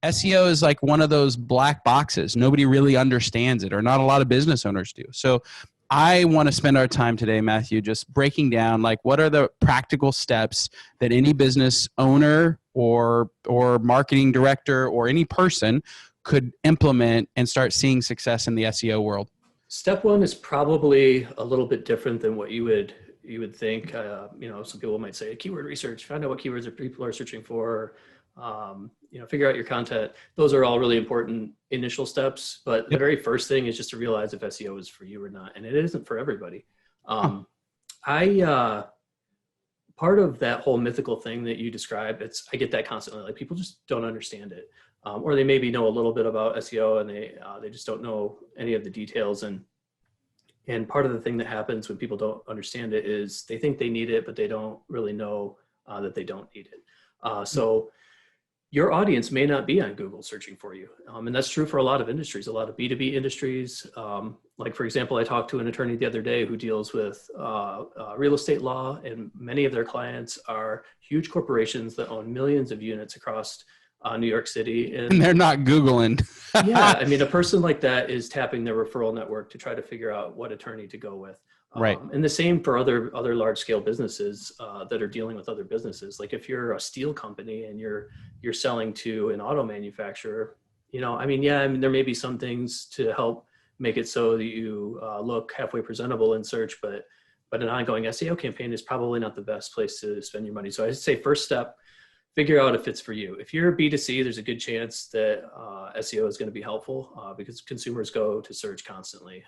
SEO is like one of those black boxes. Nobody really understands it, or not a lot of business owners do. So I want to spend our time today, Matthew, just breaking down like what are the practical steps that any business owner or marketing director or any person could implement and start seeing success in the SEO world. Step one is probably a little bit different than what you would think. Some people might say keyword research, find out what keywords people are searching for, figure out your content. Those are all really important initial steps, but the very first thing is just to realize if SEO is for you or not. And it isn't for everybody. Part of that whole mythical thing that you described, I get that constantly. Like people just don't understand it. Or they maybe know a little bit about SEO and they just don't know any of the details. And part of the thing that happens when people don't understand it is they think they need it, but they don't really know that they don't need it. So your audience may not be on Google searching for you. And that's true for a lot of industries, a lot of B2B industries. Like for example, I talked to an attorney the other day who deals with real estate law, and many of their clients are huge corporations that own millions of units across New York City. And they're not Googling. Yeah. I mean, a person like that is tapping their referral network to try to figure out what attorney to go with. Right. And the same for other large scale businesses that are dealing with other businesses. Like if you're a steel company and you're selling to an auto manufacturer, there may be some things to help make it so that you look halfway presentable in search, but an ongoing SEO campaign is probably not the best place to spend your money. So I'd say first step, figure out if it's for you. If you're B2C, there's a good chance that SEO is going to be helpful because consumers go to search constantly.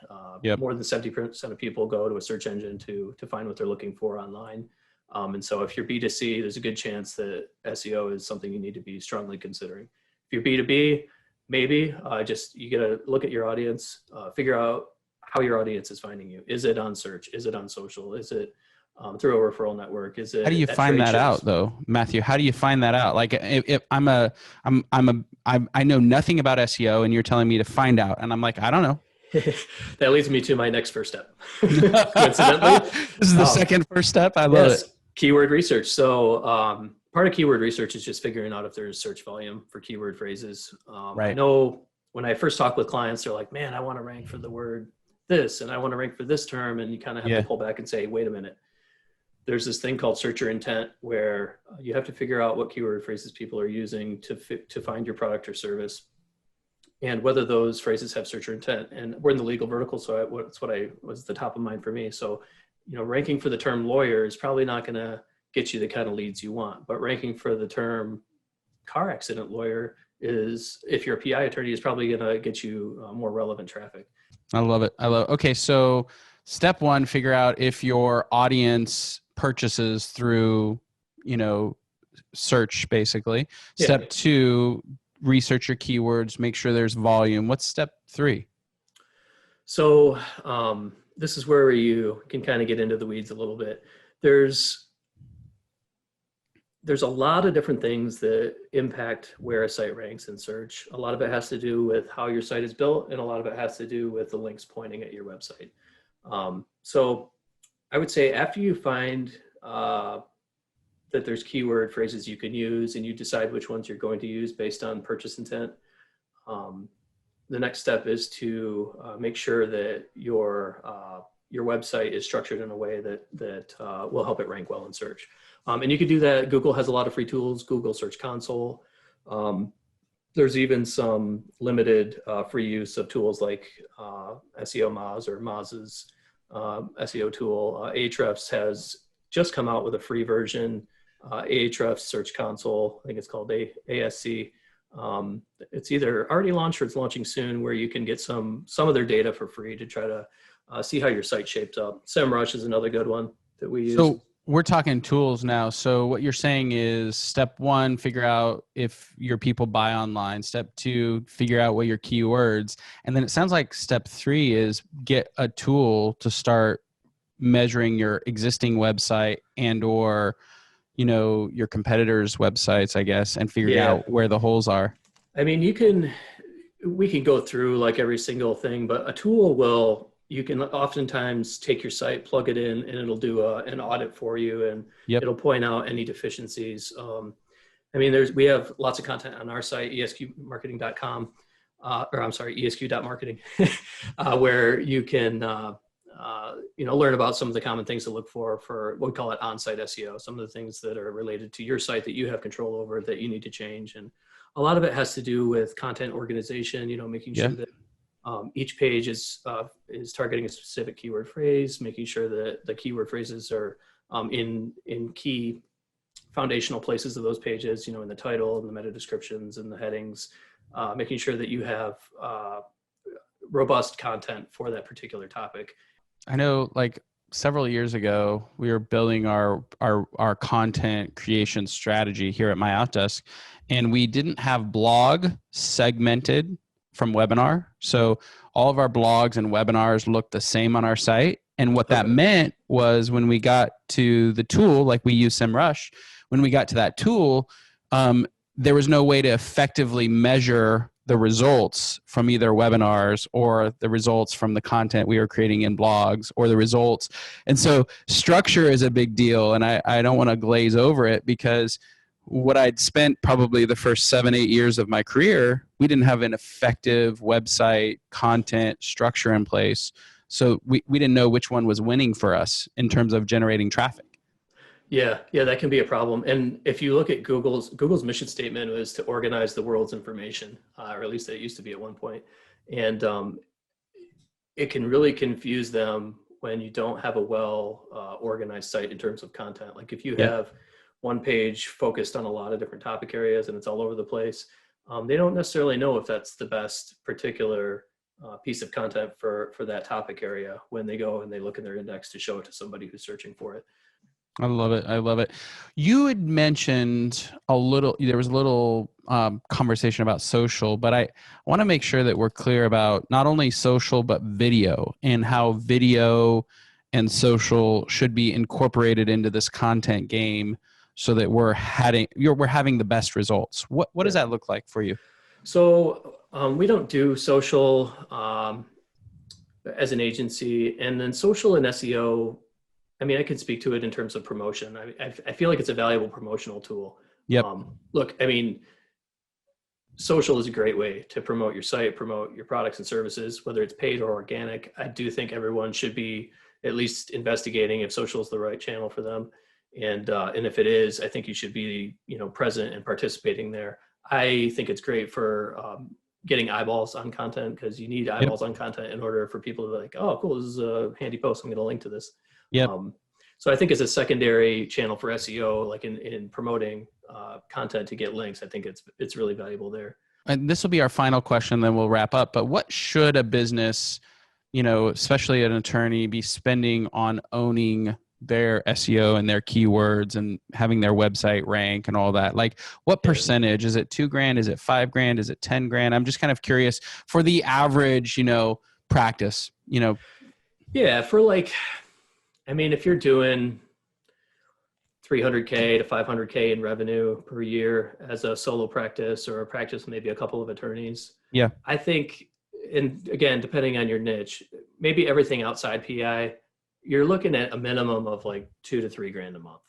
More than 70% of people go to a search engine to find what they're looking for online. And so if you're B2C, there's a good chance that SEO is something you need to be strongly considering. If you're B2B, maybe you got to look at your audience, figure out how your audience is finding you. Is it on search? Is it on social? Is it through a referral network? Is it? How do you find that out though, Matthew? How do you find that out? Like if I know nothing about SEO and you're telling me to find out, and I'm like, I don't know. That leads me to my next first step. Coincidentally, this is the second first step. I love it. Keyword research. So part of keyword research is just figuring out if there's search volume for keyword phrases. Right. I know when I first talk with clients, they're like, man, I want to rank for the word this, and I want to rank for this term. And you kind of have to pull back and say, wait a minute. There's this thing called searcher intent where you have to figure out what keyword phrases people are using to find your product or service, and whether those phrases have searcher intent. And we're in the legal vertical, so that's what was the top of mind for me. So, ranking for the term lawyer is probably not going to get you the kind of leads you want, but ranking for the term car accident lawyer is, if you're a PI attorney, is probably going to get you more relevant traffic. I love it. Okay. So step one, figure out if your audience purchases through, search basically. Step two, research your keywords, make sure there's volume. What's step three? So this is where you can kind of get into the weeds a little bit. There's a lot of different things that impact where a site ranks in search. A lot of it has to do with how your site is built, and a lot of it has to do with the links pointing at your website. So I would say after you find that there's keyword phrases you can use and you decide which ones you're going to use based on purchase intent, the next step is to make sure that your website is structured in a way that will help it rank well in search. And you can do that. Google has a lot of free tools, Google Search Console. There's even some limited free use of tools like SEO Moz or Moz's SEO tool. Ahrefs has just come out with a free version, Ahrefs Search Console. I think it's called ASC. It's either already launched or it's launching soon, where you can get some of their data for free to try to see how your site shapes up. SEMrush is another good one that we use. So we're talking tools now. So what you're saying is step one, figure out if your people buy online. Step two, figure out what your keywords. And then it sounds like step three is get a tool to start measuring your existing website and or, your competitors' websites, I guess, and figuring out where the holes are. I mean, we can go through like every single thing, but a tool you can oftentimes take your site, plug it in, and it'll do an audit for you, and it'll point out any deficiencies. I mean, we have lots of content on our site, esqmarketing.com, or I'm sorry, esq.marketing, where you can, learn about some of the common things to look for what we call it on-site SEO, some of the things that are related to your site that you have control over that you need to change. And a lot of it has to do with content organization, making sure that each page is targeting a specific keyword phrase, making sure that the keyword phrases are in key foundational places of those pages, in the title and the meta descriptions and the headings, making sure that you have robust content for that particular topic. I know, like several years ago, we were building our content creation strategy here at MyOutDesk, and we didn't have blog segmented from webinar. So all of our blogs and webinars looked the same on our site. And what that meant was when we got to the tool, like we use SEMrush, when we got to that tool, there was no way to effectively measure the results from either webinars or the results from the content we were creating in blogs or the results. And so structure is a big deal. And I don't want to glaze over it, because what I'd spent probably the first 7-8 years of my career, we didn't have an effective website content structure in place. So we didn't know which one was winning for us in terms of generating traffic. Yeah, that can be a problem. And if you look at Google's mission statement was to organize the world's information, or at least it used to be at one point. And it can really confuse them when you don't have a well organized site in terms of content. Like if you have one page focused on a lot of different topic areas and it's all over the place, they don't necessarily know if that's the best particular piece of content for that topic area when they go and they look in their index to show it to somebody who's searching for it. I love it. I love it. You had mentioned there was a little conversation about social, but I want to make sure that we're clear about not only social, but video, and how video and social should be incorporated into this content game so that we're having the best results. What does that look like for you? So we don't do social as an agency, and then social and SEO, I mean, I can speak to it in terms of promotion. I feel like it's a valuable promotional tool. Yep. Look, I mean, social is a great way to promote your site, promote your products and services, whether it's paid or organic. I do think everyone should be at least investigating if social is the right channel for them. And if it is, I think you should be, present and participating there. I think it's great for getting eyeballs on content, because you need eyeballs on content in order for people to be like, oh, cool, this is a handy post, I'm going to link to this. Yep. So I think as a secondary channel for SEO, like in promoting content to get links, I think it's really valuable there. And this will be our final question, then we'll wrap up. But what should a business, especially an attorney, be spending on owning their SEO and their keywords and having their website rank and all that? Like, what percentage? Is it $2,000? Is it $5,000? Is it $10,000? I'm just kind of curious for the average, practice, Yeah, if you're doing $300K to $500K in revenue per year as a solo practice, or a practice with maybe a couple of attorneys. Yeah. I think, and again, depending on your niche, maybe everything outside PI, you're looking at a minimum of like $2,000 to $3,000 a month.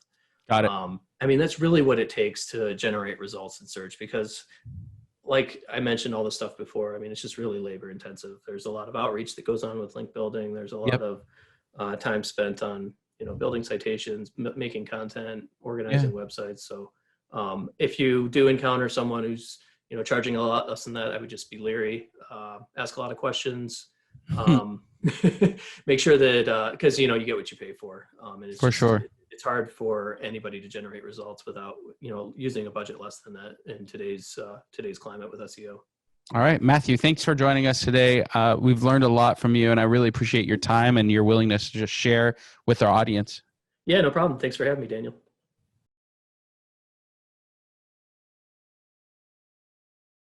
Got it. That's really what it takes to generate results in search, because like I mentioned all the stuff before, it's just really labor intensive. There's a lot of outreach that goes on with link building. There's a lot of time spent on, building citations, making content, organizing websites. So if you do encounter someone who's, charging a lot less than that, I would just be leery, ask a lot of questions, make sure that, because, you get what you pay for. And it's sure. It's hard for anybody to generate results without, using a budget less than that in today's climate with SEO. All right, Matthew, thanks for joining us today. We've learned a lot from you, and I really appreciate your time and your willingness to just share with our audience. Yeah, no problem. Thanks for having me, Daniel.